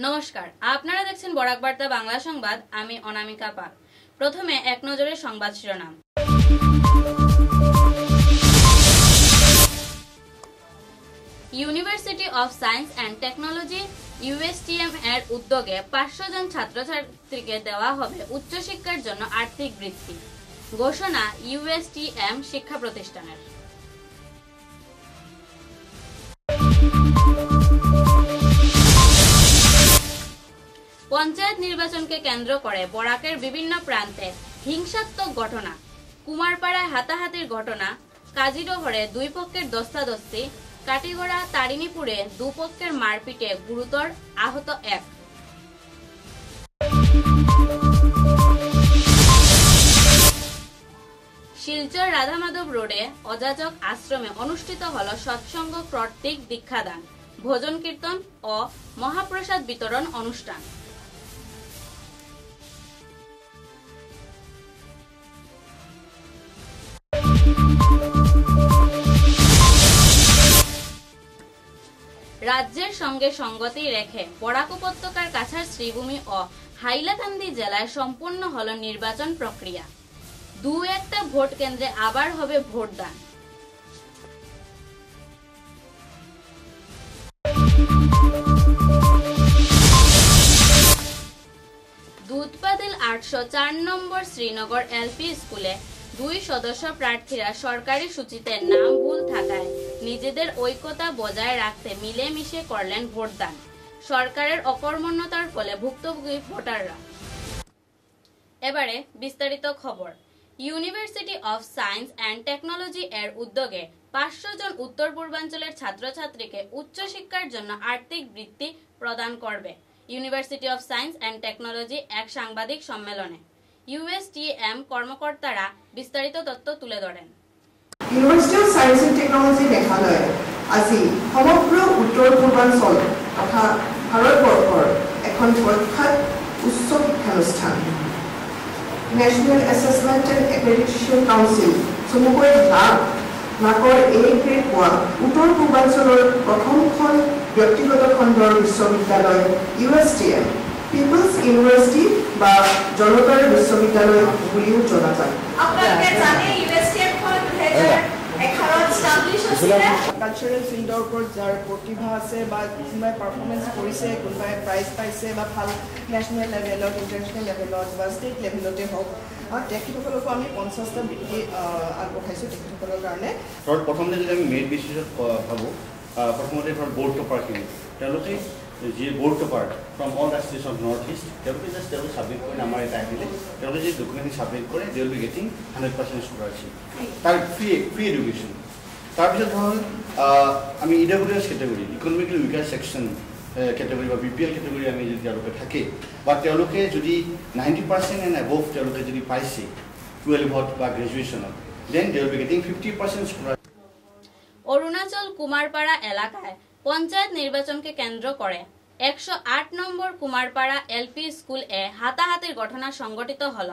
নমস্কার, আপনারা দেখছেন বরাক বার্তা বাংলা সংবাদ। আমি অনামিকা পাল। প্রথমে এক নজরে সংবাদ শিরোনাম। University of science and technology USTM এর উদ্যোগে 500 জন ছাত্রছাত্রীকে দেওয়া হবে উচ্চশিক্ষার জন্য আর্থিক বৃত্তি। ঘোষণা ইউএসটিএম শিক্ষা প্রতিষ্ঠানের। পঞ্চায়েত নির্বাচনকে কেন্দ্র করে বরাকের বিভিন্ন প্রান্তে হিংসাত্মক ঘটনা। কুমারপাড়ায় হাতাহাতির ঘটনা, কাজিডোহরে দুই পক্ষের দস্তাদস্তি, কাটিগড়া তারিণীপুরে দুপক্ষের মারপিটে গুরুতর আহত এক। শিলচর রাধামাধব রোডে অযাচক আশ্রমে অনুষ্ঠিত হল সৎসঙ্গ কর্তৃক দীক্ষাদান, ভজন কীর্তন ও মহাপ্রসাদ বিতরণ অনুষ্ঠান। রাজ্যের সঙ্গে সঙ্গতি রেখে বরাক উপত্যকার কাছাড় শ্রীভূমি ও হাইলাকান্দি জেলায় সম্পূর্ণ হল নির্বাচন প্রক্রিয়া। একটা ভোট কেন্দ্রে আবার হবে ভোটদান। দুধপাতিল 804 নম্বর শ্রীনগর এলপি স্কুলে 2 সদস্য প্রার্থীরা সরকারি সূচিতে নাম ভুল থাকায় নিজেদের ঐক্যতা বজায় রাখতে মিলেমিশে করলেন ভোটদান। সরকারের অকর্মণ্যতার ফলে ভুক্তভোগী ভোটাররা। এবারে বিস্তারিত খবর। University of science and technology এর উদ্যোগে 500 জন উত্তর পূর্বাঞ্চলের ছাত্রছাত্রীকে উচ্চশিক্ষার জন্য আর্থিক বৃত্তি প্রদান করবে university of science and technology এক সাংবাদিক সম্মেলনে ইউএসটিএম কর্মকর্তারা বিস্তারিত তথ্য তুলে ধরেন। University of science and technology Meghalaya আজি সমগ্র উত্তৰ পূৰ্বাঞ্চল তথা ভাৰতবৰ্ষৰ এখন প্ৰখ্যাত উচ্চ শিক্ষানুষ্ঠান national assessment and accreditation council চমুকৈ নাকৰ A গ্ৰেড পোৱা উত্তৰ পূৰ্বাঞ্চলৰ প্ৰথমখন ব্যক্তিগত খণ্ডৰ বিশ্ববিদ্যালয় ইউএছটিএম পিপলছ ইউনিভাৰ্চিটি বা জনতাৰ বিশ্ববিদ্যালয় বুলিও জনা যায়। আপোনালোকে জানে ইউএছটিএম খন 2011 এষ্টাব্লিছ হৈছিলে। কালচাৰেল ফিল্ডৰ ওপৰত যাৰ প্ৰতিভা আছে বা কোনোবাই পাৰফৰ্মেঞ্চ কৰিছে, কোনোবাই প্ৰাইজ পাইছে বা ভাল নেশ্যনেল লেভেলত, ইণ্টাৰনেশ্যনেল লেভেলত বা ষ্টেট লেভেলতে হওক, তেখেতসকলকো আমি 50টা বৃত্তি আগবঢ়াইছোঁ তেখেতসকলৰ কাৰণে। প্ৰথমতে যদি আমি মেৰিট বেচিছত ভাবোঁ, প্ৰথমতে ধৰক বৰ্ড টপাৰখিনি তেওঁলোকে যি board topper from all the states of north east তেওঁলোকে জাষ্ট তেওঁলোকে ছাবমিট কৰি আমাৰ এটা আহিলে তেওঁলোকে যি ডকুমেণ্টখিনি ছাবমিট কৰে they will be getting 100% scholarship, তাৰ ফ্ৰী এডুকেশ্যন। তাৰপিছত হ'ল আমি EWS category, economically weaker section category বা BPL কেটেগৰী আমি যদি তেওঁলোকে থাকে বা তেওঁলোকে যদি 90% এণ্ড এবভ তেওঁলোকে যদি পাইছে 12ত বা গ্ৰেজুৱেশ্যনত, then they will be getting 50% scholarship. Arunachal Kumarpara এলাকায় পঞ্চায়েত নির্বাচনকে কেন্দ্র করে 108 নম্বর কুমারপাড়া এলপি স্কুল এ হাতাহাতির ঘটনা সংঘটিত হল।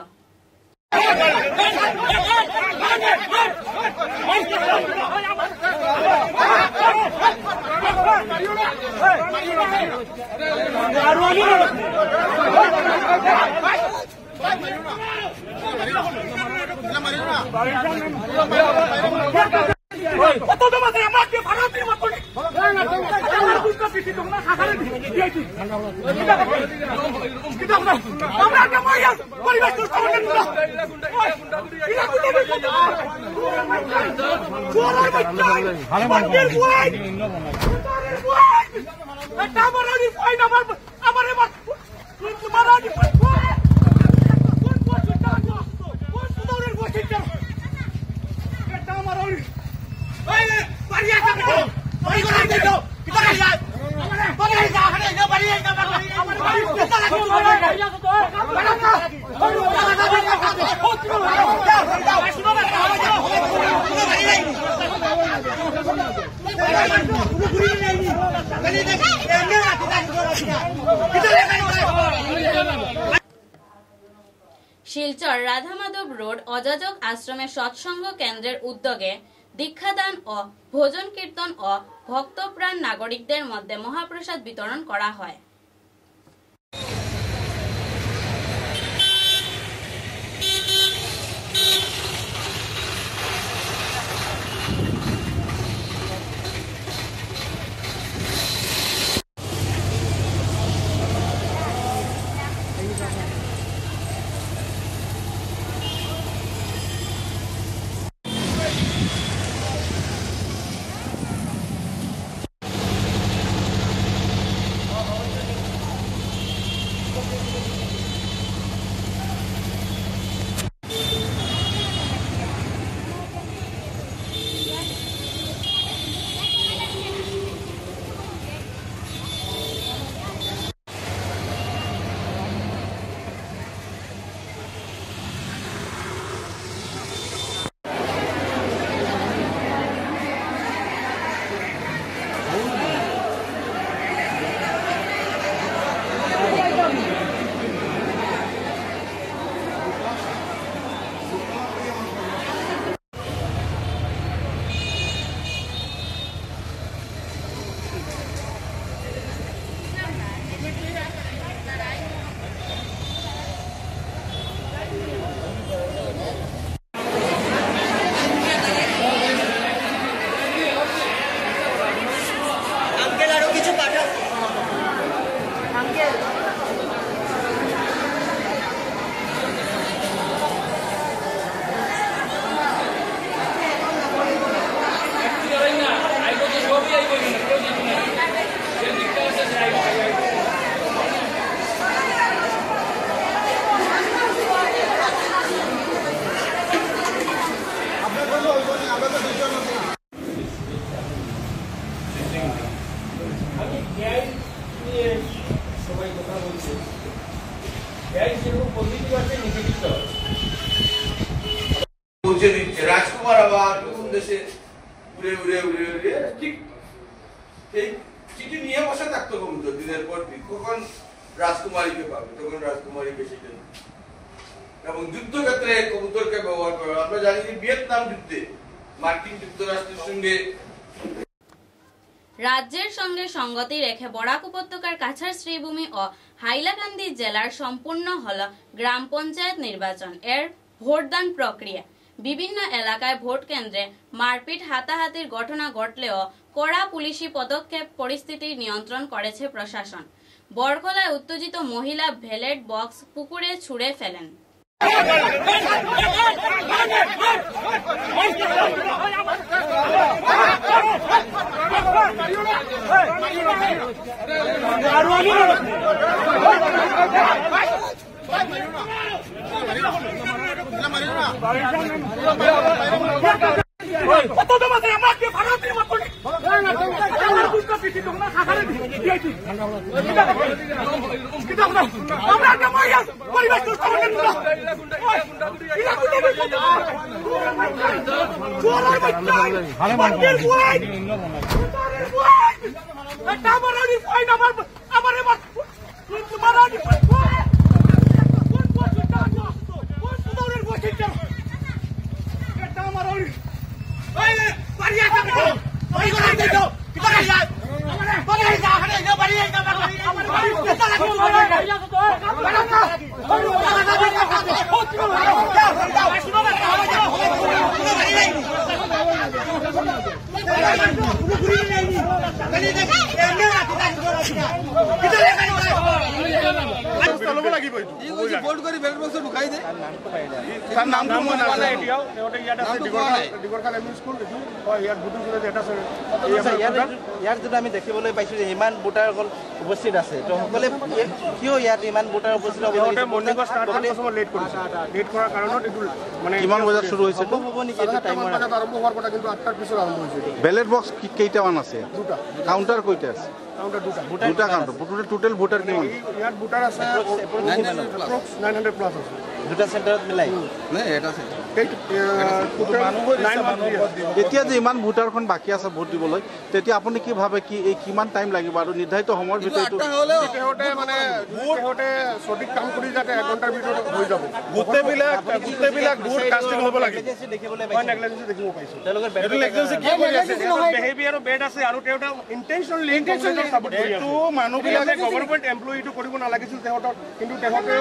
শিলচর রাধামাধব রোড অযাচক আশ্রমে সৎসঙ্গ কেন্দ্রের উদ্যোগে দীক্ষাদান ও ভোজন কীর্তন ও ভক্তপ্রাণ নাগরিকদের মধ্যে মহাপ্রসাদ বিতরণ করা হয়। রাজকুমার আবার কোন দেশে উড়ে উড়ে উড়ে উড়ে ঠিক এই চিঠি নিয়ে বসে থাকতো কবুতর দিনের পর দিন। কখন রাজকুমারীকে পাবে তখন রাজকুমারী বেশি দেন এবং যুদ্ধক্ষেত্রে কবুতরকে ব্যবহার করে। আমরা জানি যে ভিয়েতনাম যুদ্ধে মার্কিন যুক্তরাষ্ট্রের সঙ্গে রাজ্যের সঙ্গে সঙ্গতি রেখে বরাক উপত্যকার কাছাড় শ্রীভূমি ও হাইলাকান্দি জেলার সম্পূর্ণ হল গ্রাম পঞ্চায়েত নির্বাচন এর ভোটদান প্রক্রিয়া। বিভিন্ন এলাকায় ভোট কেন্দ্রে মারপিট হাতাহাতির ঘটনা ঘটলেও কড়া পুলিশি পদক্ষেপ পরিস্থিতি নিয়ন্ত্রণ করেছে প্রশাসন। বরখলায় উত্তেজিত মহিলা ব্যালট বক্স পুকুরে ছুঁড়ে ফেলেন। আমি দেখিবলৈ পাইছো যে ইমান ভোটাৰ উপস্থিত আছে তো সকলে কিয় ইয়াত ইমান ভোটাৰ উপস্থিত কিমান বজাত শুরু হয়েছে ব্যালট বক্স কেইটামান আছে কাউন্টার কইটা আছে দুটা কাউন্টার টোটাল ভোটার কিমান ইয়াত ভোটার আছে 900 প্লাস আছে দুটা সেন্টাৰত মিলাই না এটা আছে এতিয়া যে ইমান ভোটাৰখন বাকি আছে ভোট দিবলৈ তেতিয়া আপুনি কি ভাবে কি এই কিমান টাইম লাগিব আৰু নিৰ্ধাৰিত সময়ৰ ভিতৰত মানে সঠিক কাম কৰি যাতে 1 ঘণ্টাৰ ভিতৰত হৈ যাব গোটেইবিলাক ভোট কাস্টিং হ'ব লাগে দেখিবলৈ পাইছে নেগলিজেন্সি দেখিব পাইছো তেওঁলোকৰ নেগলিজেন্সি কি কৰি আছে বিহেভিয়াৰ বেড আছে আৰু তেওঁটা ইন্টেনশনালি সাপোৰ্ট কৰি আছে তো মানুহবিলাকে গভৰ্ণমেণ্ট এমপ্লয়িটো কৰিব নালাগিছিল তেহঁতৰ কিন্তু তেহঁতে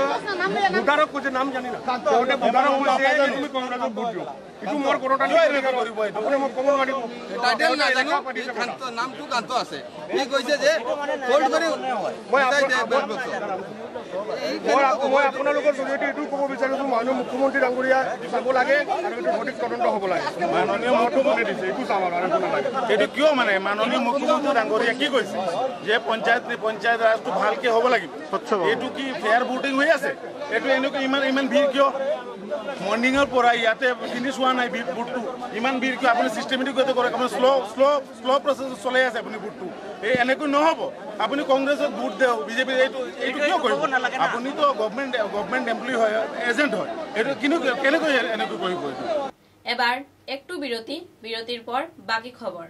ভোটাৰক কৈছে নাম জানি না তেহঁতে ভোটাৰক কৈছে তুমি কংগ্ৰেছক ভোট দিও ইটো মোৰ কোনোটা কৰিব আপুনি মোক ক'ব নোৱাৰিব টাইটেল নাজানো নামটো কান্ত আছে এই কৈছে যে ফল্ড কৰি মই আপোনালোকৰ জৰিয়তে এইটো ক'ব বিচাৰিছো মাননীয় মুখ্যমন্ত্ৰী ডাঙৰীয়া চাব লাগে আৰু এইটো সঠিক তদন্ত হ'ব লাগে মাননীয় মুখ্যমন্ত্ৰী দিছে এইটো চাব আৰু একো নালাগে এইটো কিয় মানে মাননীয় মুখ্যমন্ত্ৰী ডাঙৰীয়া কি কৈছে যে পঞ্চায়ত ৰাজটো ভালকে হ'ব লাগিব এইটো কি ফেয়াৰ ভোটিং হৈ আছে এইটো এনেকৈ ইমান ভিৰ কিয় মৰ্নিঙৰ পৰা ইয়াতে ফিনিছ হোৱা নাই ভোটটো ইমান ভিৰ কিয় আপুনি চিষ্টেমেটিক গতি কৰক আপুনি শ্ল' প্ৰচেছ চলাই আছে আপুনি ভোটটো এই এনেকৈ নহ'ব আপুনি কংগ্ৰেছত ভোট দিয়ক বিজেপি এইটো কিয় কৰিব আপুনিতো গভৰ্ণমেণ্ট এমপ্লয়ী হয় এজেণ্ট হয় এইটো কেনেকৈ এনেকৈ কৰিব এবাৰ একটু বিরতির পর বাকি খবর।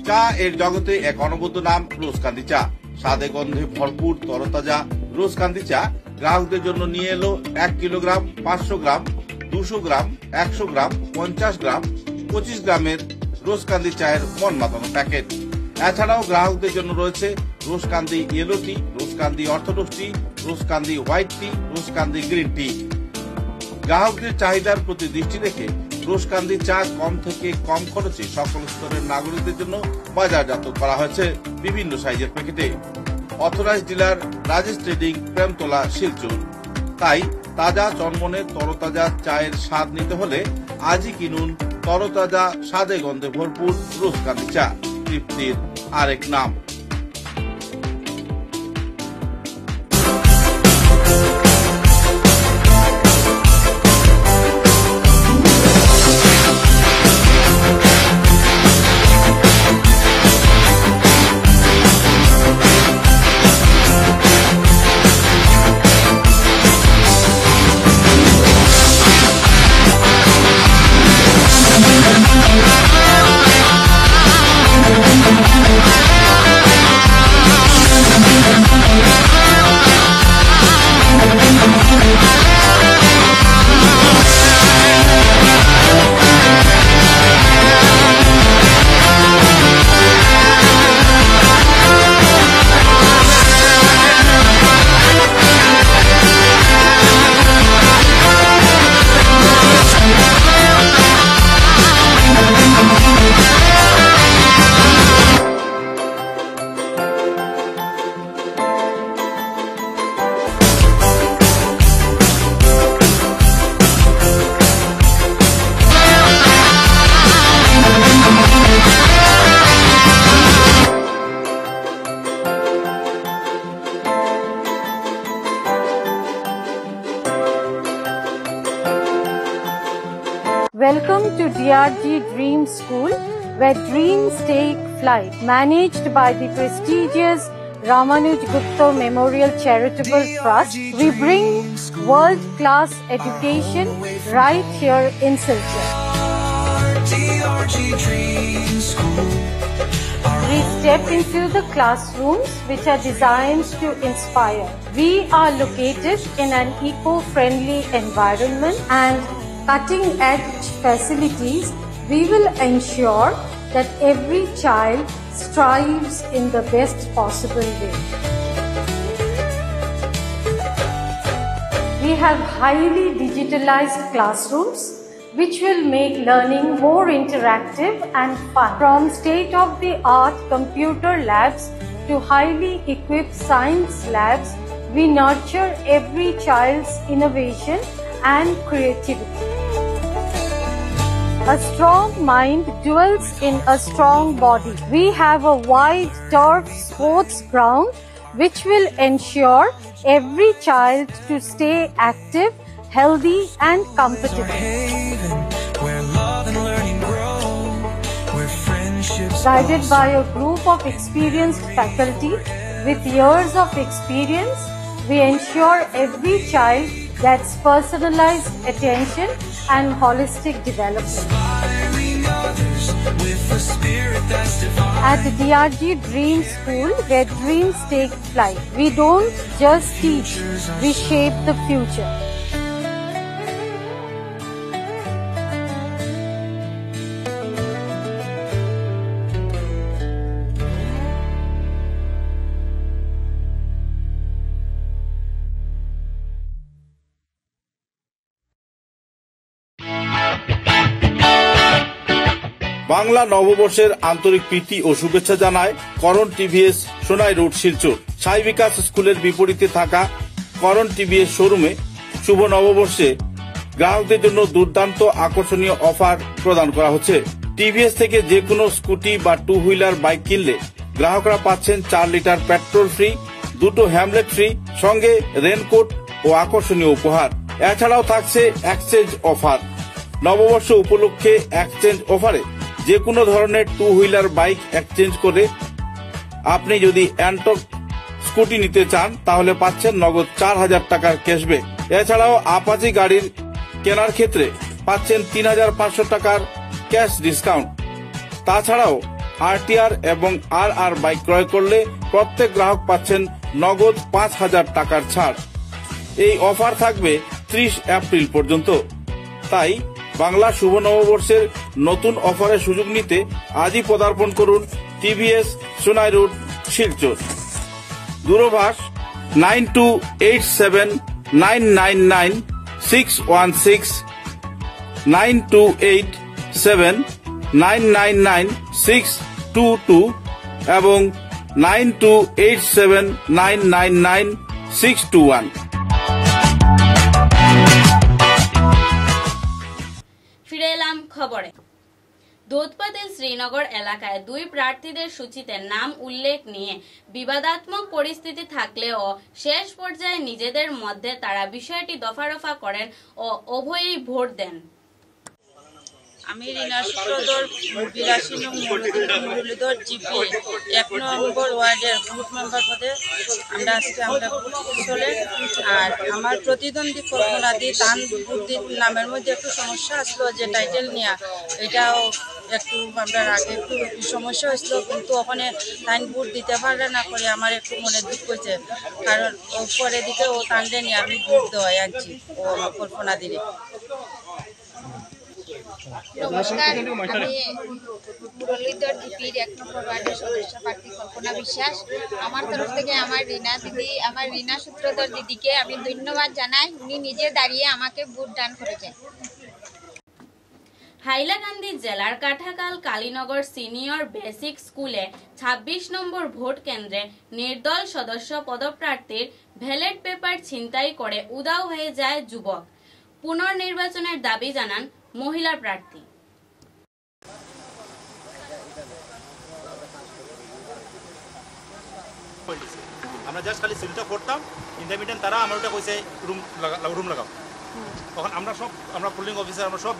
চা এর জগতে এক অনবদ্য নাম রোজকান্দি চা। স্বাদে গন্ধে ভরপুর তরতাজা রোজকান্দি চা গ্রাহকদের জন্য নিয়ে এলো 1 কিলোগ্রাম, 500 গ্রাম, 200 গ্রাম, 100 গ্রাম, 50 গ্রাম, 25 গ্রামের রোজকান্দি চায়ের মন মাতানো প্যাকেট। এছাড়াও গ্রাহকদের জন্য রয়েছে রোজকান্দি ইয়েলো টি, রোজকান্দি অর্থোডক্স টি, রোজকান্দি হোয়াইট টি, রোজকান্দি গ্রিন টি। গ্রাহকদের চাহিদার প্রতি দৃষ্টি রেখে রোজকান্দি চা কম থেকে কম খরচে সকল স্তরের নাগরিকদের জন্য বাজারজাত করা হয়েছে বিভিন্ন সাইজের প্যাকেটে। Authorised dealer Rajesh trading, Premtala, Silchar. তাই তাজা চনমনে তরতাজা চায়ের স্বাদ নিতে হলে আজই কিনুন তরতাজা স্বাদে গন্ধে ভরপুর রোজকান্দি চা, তৃপ্তির আরেক নাম। Welcome to DRG Dream School, where dreams take flight. Managed by the prestigious Ramanuj Gupta Memorial Charitable Trust, we bring world-class education right here in Silchar. We step into the classrooms which are designed to inspire. We are located in an eco-friendly environment and cutting-edge facilities. We will ensure that every child strives in the best possible way. We have highly digitalized classrooms which will make learning more interactive and fun. From state-of-the-art computer labs to highly equipped science labs, we nurture every child's innovation and creativity. A strong mind dwells in a strong body. We have a wide turf sports ground which will ensure every child to stay active, healthy and comfortable. Guided by a group of experienced faculty with years of experience, we ensure every child gets personalized attention and holistic development. At DRG Dream School, where dreams take flight, we don't just teach, we shape the future. Bangla নববর্ষের আন্তরিক প্রীতি ও শুভেচ্ছা জানায় করণ TVS Sonai road Silchar. সাই বিকাশ স্কুলের বিপরীতে থাকা করণ TVS শোরুমে শুভ নববর্ষে গ্রাহকদের জন্য দুর্দান্ত আকর্ষণীয় অফার প্রদান করা হচ্ছে। টিভিএস থেকে যে কোনো স্কুটি বা 2 হুইলার বাইক কিনলে গ্রাহকরা পাচ্ছেন 4 লিটার পেট্রোল ফ্রি, 2টো হ্যামলেট ফ্রি, সঙ্গে রেনকোট ও আকর্ষণীয় উপহার। এছাড়াও থাকছে এক্সচেঞ্জ অফার। নববর্ষ উপলক্ষে এক্সচেঞ্জ অফারে যে কোনো ধরনের 2 হুইলার বাইক এক্সচেঞ্জ করে আপনি যদি অ্যান্টক স্কুটি নিতে চান তাহলে পাচ্ছেন নগদ 4000 টাকার ক্যাশব্যাক। এছাড়াও আপাচি গাড়ির কেনার ক্ষেত্রে পাচ্ছেন 3500 টাকার ক্যাশ ডিসকাউন্ট। তাছাড়াও আরটিআর এবং আরআর বাইক ক্রয় করলে প্রত্যেক গ্রাহক পাচ্ছেন নগদ 5000 টাকার ছাড়। এই অফার থাকবে 30 এপ্রিল পর্যন্ত। তাই বাংলা শুভ নববর্ষের নতুন অফারের সুযোগ নিতে আজই পদার্পণ করুন টিভিএস সোনাই রোড শিলচর। দূরভাষ 9287999616, 9287999622 এবং 9287999621। ফিরে এলাম খবরে। দুধপাতিল শ্রীনগর এলাকায় 2 প্রার্থীদের সূচিতে নাম উল্লেখ নিয়ে বিবাদাত্মক পরিস্থিতি থাকলেও শেষ পর্যায়ে নিজেদের মধ্যে তারা বিষয়টি দফারফা করেন ও উভয়েই ভোট দেন। আমি রিনা সূত্রধর 82 নং মুরলীধর জিপি 1 নম্বর ওয়ার্ডের বুথ মেম্বার পদে আমরা চলে। আর আমার প্রতিদ্বন্দ্বী কল্পনাদি তান বুদ্ধির নামের মধ্যে একটু সমস্যা আসলো, যে টাইটেল নিয়ে এটাও একটু আমরা আগে একটু সমস্যা হয়েছিল, কিন্তু ওখানে তান ভোট দিতে পারলে না করে আমার একটু মনে দুঃখ হয়েছে, কারণ ও পরে দিকে ও তানলে নিয়ে আমি ভোট দেওয়াই আনছি ও আমার কল্পনা দিলে। নমস্কার, আমি মুরলীধর জিপির 1 নম্বর ওয়ার্ডের সদস্য প্রার্থী কল্পনা বিশ্বাস। আমার তরফ থেকে আমার রিনা সূত্রধর দিদিকে আমি ধন্যবাদ জানাই। উনি নিজে দাঁড়িয়ে আমাকে ভোট দান করেছেন। হাইলাকান্দি জেলার কাঠাকাল কালীনগর সিনিয়র বেসিক স্কুলে 26 নম্বর ভোট কেন্দ্রে নির্দল সদস্য পদপ্রার্থীর ব্যালট পেপার ছিনতাই করে উধাও হয়ে যায় যুবক। পুনর্নির্বাচনের দাবি জানান মহিলা প্রার্থী। আমরা জাস্ট খালি সিলটা করতাম, ইন্টারমিডিয়েট তারা আমার ওটা কইছে রুম লাগাও। তখন আমরা পুলিং অফিসার আমরা সব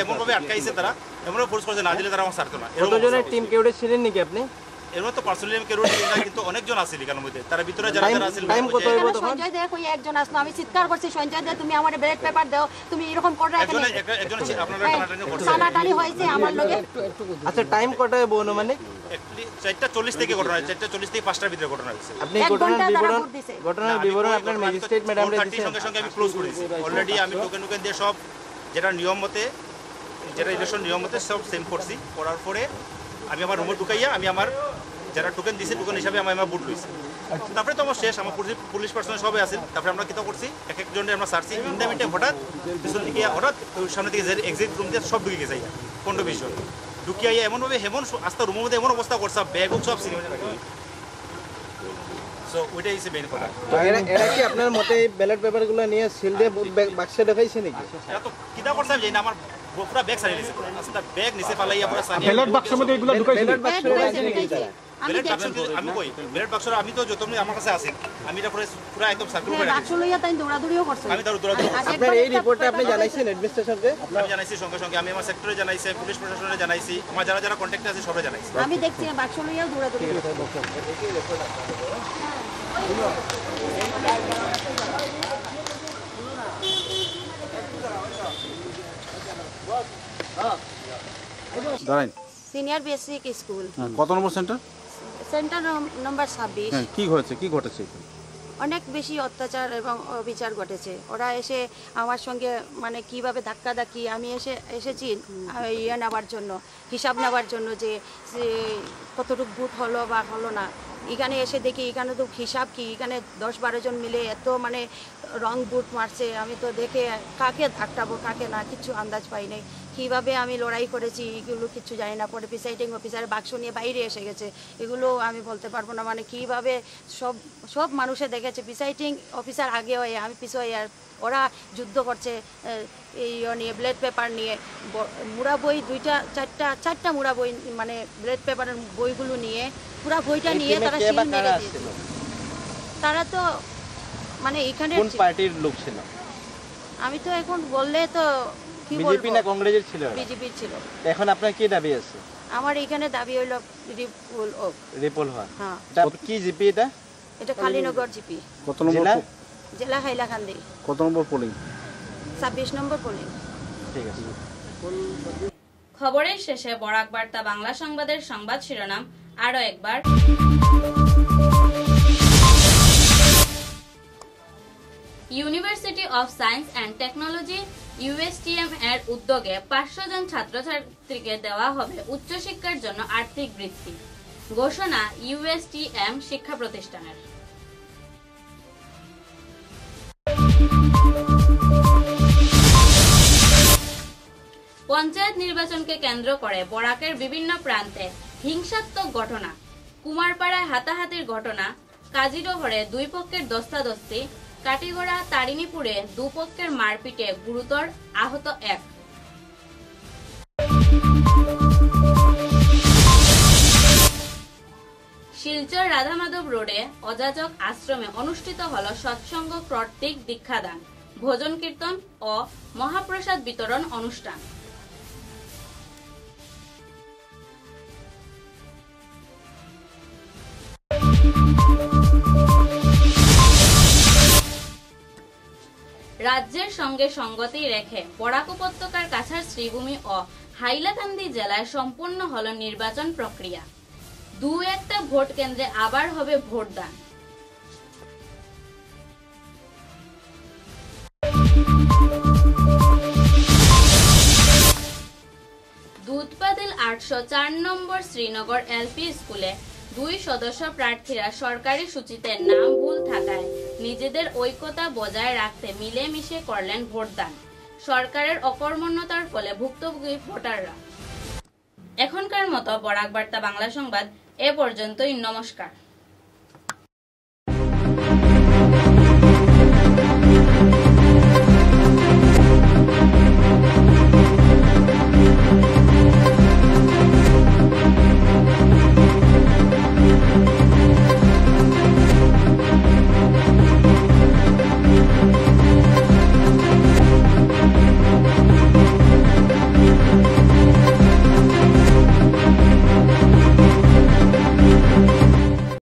এমনভাবে আটকাইছে, তারা এমনভাবে ফোর্স করছে, না দিলে তারা আমার ছাড়তো না। কতজনের টিম কেউটে ছিলেন নাকি আপনি? এর মধ্যে পার্সোনালি আমি কেউ না, কিন্তু অনেকজন আছে এখানের মধ্যে, তারা ভিতরে যারা আছে। টাইম কত হইব তখন? সঞ্জয় দে কই একজন আসলো, আমি চিৎকার করছি, সঞ্জয় দে তুমি আমার ব্যালট পেপার দাও, তুমি এরকম করে রাখলে একজন আপনারা টানাটানি করছেন, টানাটানি হয়েছে আমার লগে। আচ্ছা টাইম কত হইব মানে? 4:40 থেকে ঘটনা, 4:40 থেকে 5টার ভিতরে ঘটনা হয়েছে। আপনি ঘটনার বিবরণ আপনার ম্যাজিস্ট্রেট ম্যাডাম রে দিয়েছেন? সঙ্গে সঙ্গে আমি ক্লোজ করেছি অলরেডি। আমি টোকেন দিয়ে সব যেটা নিয়ম মতে, যেটা ইলেকশন নিয়ম মতে সব সেম করছি। করার পরে আমি আমার রুমে ঢুকাইয়া আমি আমার যারা টোকেন দিয়েছি টোকেন হিসাবে আমি আমার বুট লইছি। তারপরে তো আমার শেষ, আমার পুলিশ পার্সোনাল সবাই আছে। তারপরে আমরা কিতা করছি, এক একজনের আমরা সারছি। ইন্টারমিডিয়েট হঠাৎ পিছন দিকে হঠাৎ সামনে থেকে এক্সিট রুম দিয়ে সব ঢুকে গেছে 15-20 জন ঢুকিয়ে এমনভাবে হেমন আস্তা রুমের মধ্যে এমন অবস্থা করছে, ব্যাগ সব সিনেমা। সো ওইটাই হচ্ছে মেইন কথা। এরা কি আপনার মতে ব্যালট পেপারগুলো নিয়ে সিল দিয়ে বাক্সে দেখাইছে নাকি? এটা তো কিতা করছে আমি জানি না, আমার পুরো ব্যাগ সারিয়ে দিয়েছে, আস্তা ব্যাগ নিচে পালাইয়া পুরো সারিয়ে ব্যালট বাক্সের মধ্যে এগুলো ঢুকাইছে। আমি কই ব্যালট বাক্স আমি তো যতমনি আমার কাছে আছে, আমি এটা পুরো একদম সার্কেল করে বাক্স লইয়া তাই দৌড়াদৌড়িও করছে। আমি দৌড়াদৌড়ি। আপনার এই রিপোর্টটা আপনি জানাইছেন অ্যাডমিনিস্ট্রেশনকে? আমি জানাইছি সঙ্গে সঙ্গে, আমি আমার সেক্টরে জানাইছি, পুলিশ প্রশাসনে জানাইছি, আমার যারা যারা কন্ট্যাক্টে আছে সবাই জানাইছি। আমি দেখছি বাক্স লইয়া দৌড়াদৌড়ি। দাঁড়াইন। Senior basic school. কত নম্বর সেন্টার? সেন্টার নম্বর 26। কি হয়েছে, কি ঘটেছে? অনেক বেশি অত্যাচার এবং অবিচার ঘটেছে। ওরা এসে আমার সঙ্গে মানে কিভাবে ধাক্কাধাক্কি, আমি এসেছি ইয়ে নেওয়ার জন্য, হিসাব নেওয়ার জন্য যে কতটুকু ভোট হলো বা হলো না। এখানে এসে দেখি এখানে তো হিসাব কি, এখানে 10-12 জন মিলে এত মানে রং বুট মারছে। আমি তো দেখে কাকে ধাক্কাবো কাকে না কিছু আন্দাজ পাই নাই। কিভাবে আমি লড়াই করেছি এগুলো কিছু জানি না। পরে প্রিসাইডিং অফিসার বাক্স নিয়ে বাইরে এসে গেছে, এগুলো আমি বলতে পারবো না। মানে কিভাবে সব মানুষে দেখেছে প্রিসাইডিং অফিসার আগে হয়ে আমি পিছু হয়ে, আর ওরা যুদ্ধ করছে এই নিয়ে ব্লেড পেপার নিয়ে, মুড়া বই চারটা মুড়া বই, মানে ব্লেড পেপারের বইগুলো নিয়ে পুরা বইটা নিয়ে তারা সিল মেরে দিয়েছিল। তারা তো মানে এখানে কোন পার্টির লোক ছিল? আমি তো এখন বললে তো কি বলবো, বিজেপি না কংগ্রেসের ছিল? বিজেপি ছিল। এখন আপনার কি দাবি আছে? আমার এখানে দাবি হলো রিপোল হওয়া। হ্যাঁ। কি জিপি এটা? এটা কালীনগর জিপি। কত নম্বর? জেলা হাইলাকান্দি। কত নম্বর পোলিং? 26 নম্বর পোলিং। ঠিক আছে। খবরের শেষে বরাক বার্তা বাংলা সংবাদের সংবাদ শিরোনাম আরো একবার। University of science and technology USTM এর উদ্যোগে 500 জন ছাত্রছাত্রীকে দেওয়া হবে উচ্চশিক্ষার জন্য আর্থিক বৃত্তি। ঘোষণা USTM শিক্ষা প্রতিষ্ঠানের। পঞ্চায়েত নির্বাচনকে কেন্দ্র করে বরাকের বিভিন্ন প্রান্তে হিংসাত্মক ঘটনা, কুমারপাড়ায় হাতাহাতির ঘটনা, কাজিরহরে দুই পক্ষের দস্তাদস্তি, কাটিগড়া তারিণীপুরে দুপক্ষের মারপিটে গুরুতর আহত এক। শিলচর রাধামাধব রোডে অযাচক আশ্রমে অনুষ্ঠিত হল সৎসঙ্গ কর্তৃক দীক্ষাদান, ভজন কীর্তন ও মহাপ্রসাদ বিতরণ অনুষ্ঠান। রাজ্যের সঙ্গে সঙ্গতি রেখে বরাক উপত্যকার কাছাড় শ্রীভূমি ও হাইলাকান্দি জেলায় সম্পূর্ণ হল নির্বাচন প্রক্রিয়া। 2-1টা ভোট কেন্দ্রে আবার হবে ভোটদান। দুধপাতিল 804 নম্বর শ্রীনগর LP স্কুলে 2 সদস্য প্রার্থীরা সরকারি সূচিতে নাম ভুল থাকায় নিজেদের ঐক্যতা বজায় রাখতে মিলেমিশে করলেন ভোটদান। সরকারের অকর্মণ্যতার ফলে ভুক্তভোগী ভোটাররা। এখনকার মতো বরাক বার্তা বাংলা সংবাদ এ পর্যন্তই। নমস্কার।